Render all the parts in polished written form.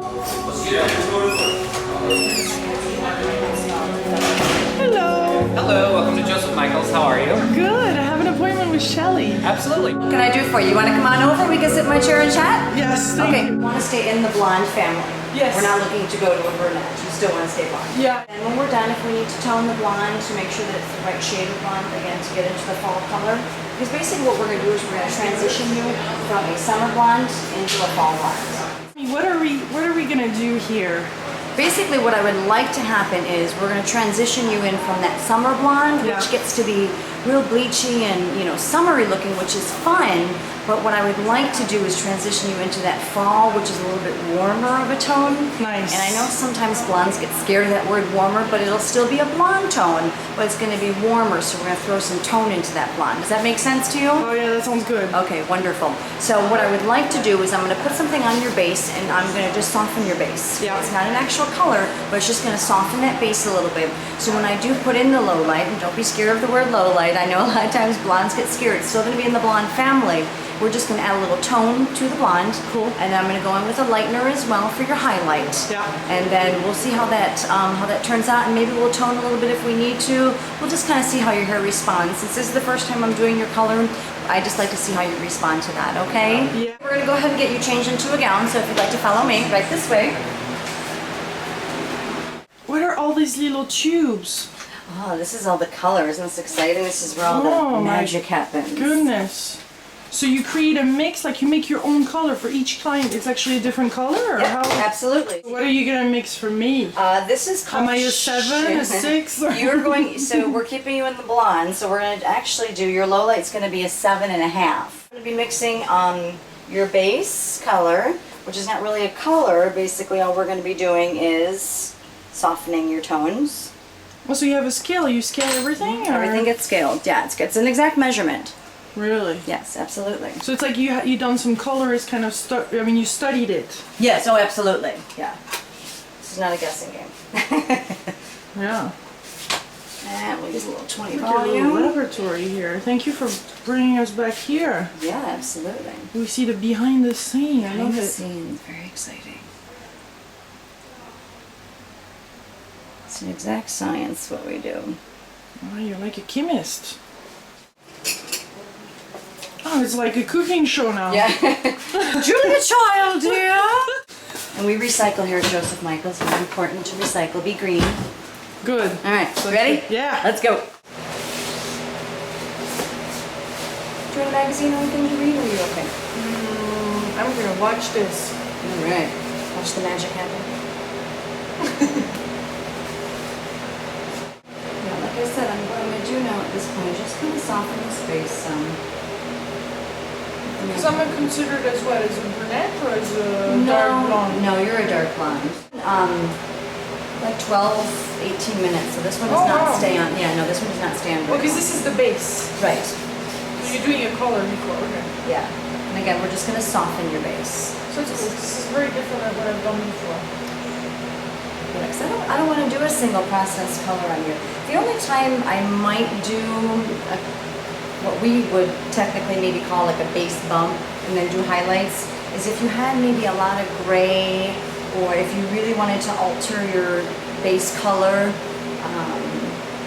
Hello. Hello, welcome to Joseph Michaels. How are you? Good. I have an appointment with Shelly. Absolutely. What can I do for you? You want to come on over? We can sit in my chair and chat? Yes, thank Okay. you. Want to stay in the blonde family? Yes. We're not looking to go to a brunette. You still want to stay blonde? Yeah. And when we're done, if we need to tone the blonde to make sure that it's the right shade of blonde, again, to get into the fall color. Because basically what we're going to do is we're going to transition you from a summer blonde into a fall blonde. What are we gonna do here? Basically what I would like to happen is we're going to transition you in from that summer blonde, Yeah. which gets to be real bleachy and, you know, summery looking, which is fun. But what I would like to do is transition you into that fall, which is a little bit warmer of a tone. Nice. And I know sometimes blondes get scared of that word warmer, but it'll still be a blonde tone, but it's going to be warmer, so we're going to throw some tone into that blonde. Does that make sense to you? Oh yeah, that sounds good. Okay, wonderful. So what I would like to do is I'm going to put something on your base, and I'm going to just soften your base. Yeah. It's not an actual color, but it's just going to soften that base a little bit. So when I do put in the low light, and don't be scared of the word low light, I know a lot of times blondes get scared. It's still going to be in the blonde family. We're just going to add a little tone to the blonde. Cool. And I'm going to go in with a lightener as well for your highlight. Yeah. And then we'll see how that turns out, and maybe we'll tone a little bit if we need to. We'll just kind of see how your hair responds. Since this is the first time I'm doing your color, I just like to see how you respond to that, okay? Yeah. We're going to go ahead and get you changed into a gown, so if you'd like to follow me, right this way. What are all these little tubes? Oh, this is all the color. Isn't this exciting? This is where all Oh, the my magic happens. Goodness. So you create a mix, like you make your own color for each client. It's actually a different color, or Yep, how? absolutely. What are you gonna mix for me? This is called... Am I a 7, a 6? You're going, so we're keeping you in the blonde, so we're going to actually do, your low light's going to be a 7.5. I'm going to be mixing your base color, which is not really a color. Basically, all we're going to be doing is softening your tones. Oh, so you have a scale. You scale everything? Or? Everything gets scaled. Yeah, it's an exact measurement. Really? Yes, absolutely. So it's like you done some colors, kind of. You studied it. Yes, oh, absolutely. Yeah. This is not a guessing game. Yeah. And we'll use a little 20 Look at your little volume. laboratory here. Thank you for bringing us back here. Yeah, absolutely. We see the behind the scene. I Behind love the it. scenes, very exciting. It's an exact science what we do. Oh, you're like a chemist. Oh, it's like a cooking show now. Yeah. Julia Child here. And we recycle here at Joseph Michaels. It's important to recycle. Be green. Good. All right, ready? Yeah. Let's go. Do you want a magazine or anything to read, or are you okay? I'm gonna watch this. All right. Watch the magic happen. Yeah, like I said, what I'm going to do now at this point is just kind of soften the space some. Because I'm considered as what? As a brunette or as a dark blonde? No, you're a dark blonde. Like 12, 18 minutes. So this one does Oh, not wow. stay on. Yeah, no, this one does not stay on. Well, very because this is the base. long. Right. So you're doing a color before, okay. Yeah. And again, we're just going to soften your base. So it's cool. This is very different than what I've done before. Because I don't want to do a single process color on you. The only time I might do what we would technically maybe call like a base bump and then do highlights is if you had maybe a lot of gray, or if you really wanted to alter your base color.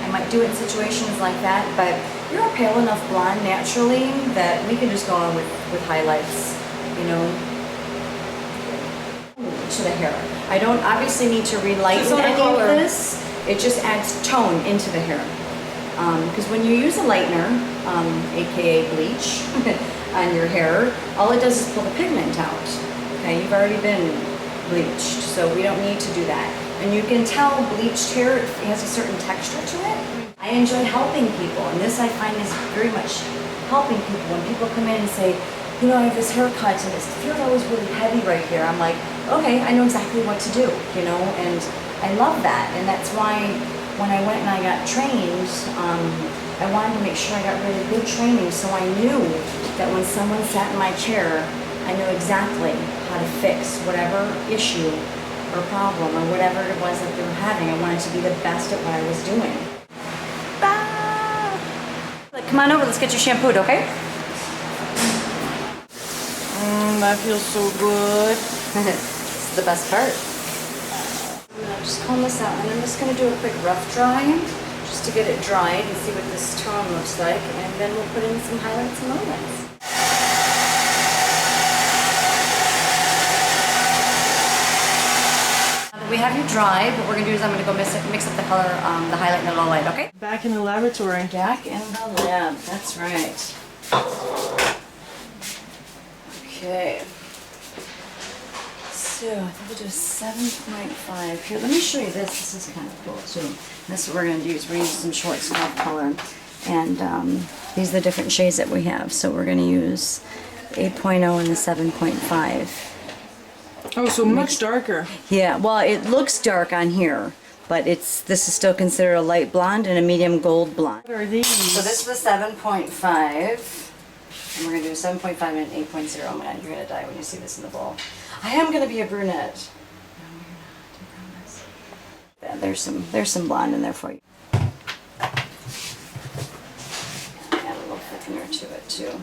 I might do it in situations like that, but you're a pale enough blonde naturally that we can just go on with highlights, you know, to the hair. I don't obviously need to relighten So it's not a any color. of this. It just adds tone into the hair. Because when you use a lightener, aka bleach, on your hair, all it does is pull the pigment out. Okay, you've already been bleached, so we don't need to do that. And you can tell bleached hair has a certain texture to it. I enjoy helping people, and this I find is very much helping people. When people come in and say, you know, I have this haircut and it feels always really heavy right here, I'm like, okay, I know exactly what to do, you know, and I love that. And that's why when I went and I got trained, I wanted to make sure I got really good training, so I knew that when someone sat in my chair, I knew exactly how to fix whatever issue or problem or whatever it was that they were having. I wanted to be the best at what I was doing. Come on over, let's get you shampooed, okay? That feels so good. the best part. I'm gonna just comb this out, and I'm just gonna do a quick rough dry, just to get it dried and see what this tone looks like, and then we'll put in some highlights and lowlights. We have you dry. What we're gonna do is I'm gonna go mix up the color, the highlight and the low light, okay? Back in the laboratory. Back in the lab, that's right. Okay. So I think we'll do a 7.5 here. Let me show you this. This is kind of cool too. That's what we're gonna do is we're gonna use some short scalp color. And these are the different shades that we have. So we're gonna use 8.0 and the 7.5. Oh, so much darker. Yeah, well, it looks dark on here, but this is still considered a light blonde and a medium gold blonde. What are these? So this is the 7.5, and we're gonna do a 7.5 and an 8.0. You're gonna die when you see this in the bowl. I am gonna be a brunette. No, you're not. I promise. Yeah, there's some blonde in there for you. Add a little thickener to it too.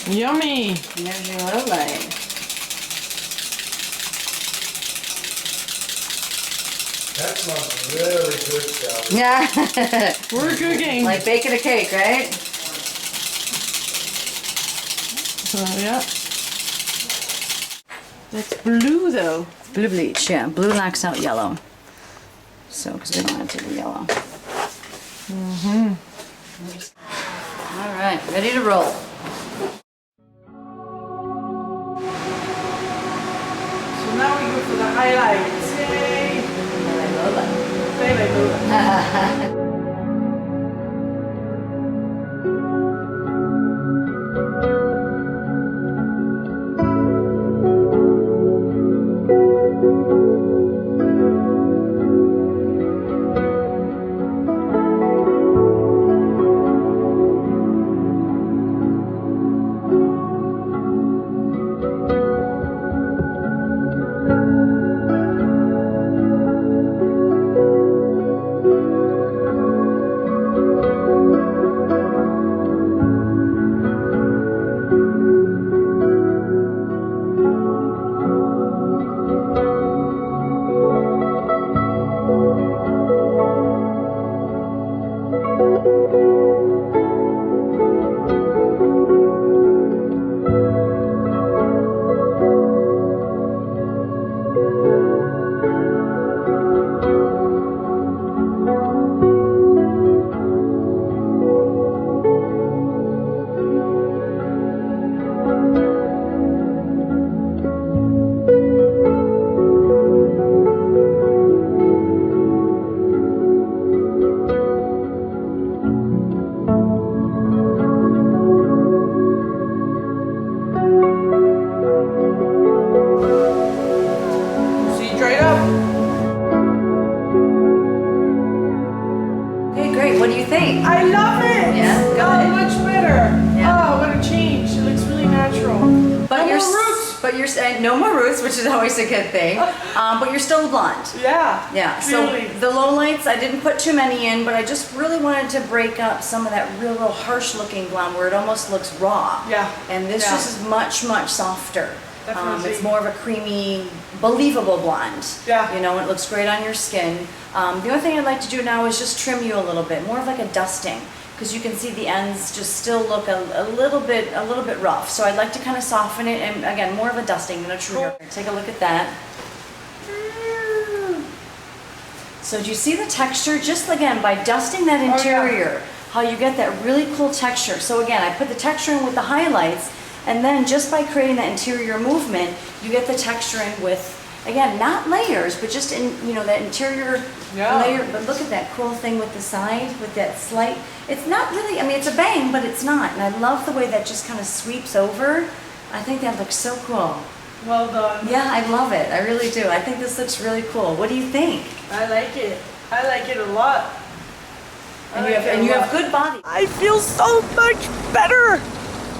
Yummy. There's your low light. That smells really good, Shelly. Yeah. We're cooking. Like baking a cake, right? Yeah. That's blue though. Blue bleach, yeah. Blue knocks out yellow. So, because we don't want it to be yellow. All right, ready to roll. So now we go for the highlights. Yay! Baby, What do you think? I love it! Yeah? Oh, Good. much better. Yeah. Oh, what a change. It looks really natural. But No you're more roots. But you're no more roots, which is always a good thing. But you're still blonde. Yeah. Yeah. So Clearly. the lowlights, I didn't put too many in, but I just really wanted to break up some of that real harsh looking blonde where it almost looks raw. Yeah. And this Yeah. just is much softer. Definitely. It's more of a creamy, believable blonde. Yeah. You know, it looks great on your skin. The only thing I'd like to do now is just trim you a little bit, more of like a dusting, because you can see the ends just still look a little bit rough. So I'd like to kind of soften it, and again, more of a dusting than a true hair. Take a look at that. So do you see the texture? Just again, by dusting that interior, how you get that really cool texture. So again, I put the texture in with the highlights, and then just by creating that interior movement, you get the texture in with, again, not layers, but just in, you know, that interior layer. But look at that cool thing with the side, with that slight, it's not really, I mean, it's a bang, but it's not. And I love the way that just kind of sweeps over. I think that looks so cool. Well done. Yeah, I love it. I really do. I think this looks really cool. What do you think? I like it. I like it a lot. And you have good body. I feel so much better.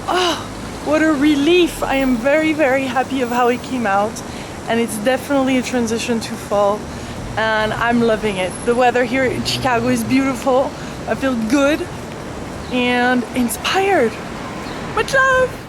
Oh, what a relief. I am very, very happy of how it came out. And it's definitely a transition to fall. and I'm loving it. The weather here in Chicago is beautiful. I feel good and inspired. Much love!